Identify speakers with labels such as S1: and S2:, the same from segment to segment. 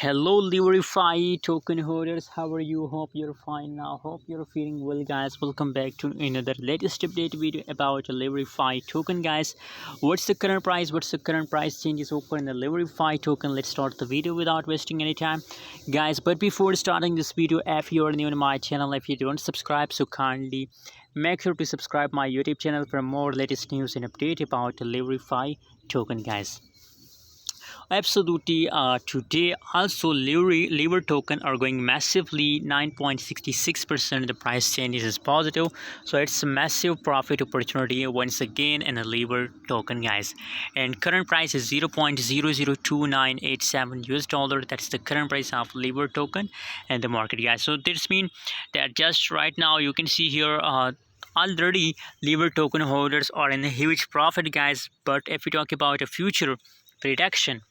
S1: Hello LeverFi token holders, how are you? Hope you're fine now. Hope you're feeling well, guys. Welcome back to another latest update video about LeverFi token, guys. What's the current price? What's the current price changes over in the LeverFi token? Let's start the video without wasting any time, guys. But before starting this video, if you're new to my channel, if you don't subscribe, so kindly make sure to subscribe my YouTube channel for more latest news and update about the LeverFi token, guys. Absolutely. Today also lever token are going massively 9.66%. The price changes is positive, so it's a massive profit opportunity once again in a lever token, guys. And current price is 0.002987 US dollar. That's the current price of lever token and the market, guys. So this means that just right now you can see here already lever token holders are in a huge profit, guys. But if we talk about a future prediction,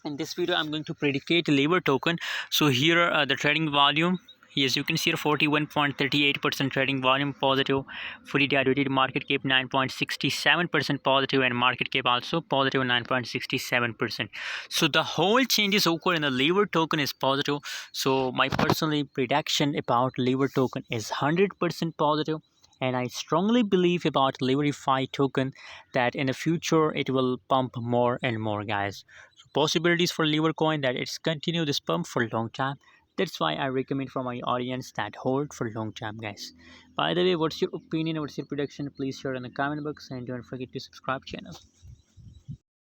S1: in this video I'm going to predicate lever token. So here the trading volume, yes, you can see 41.38% trading volume positive, fully diluted market cap 9.67% positive, and market cap also positive 9.67%. so the whole changes occur in the lever token is positive. So my personal prediction about lever token is 100% positive, and I strongly believe about LeverFi token that in the future it will pump more and more, guys. So possibilities for lever coin that it's continue this pump for a long time. That's why I recommend for my audience that hold for a long time, guys. By the way, what's your opinion, what's your prediction? Please share in the comment box, and don't forget to subscribe channel.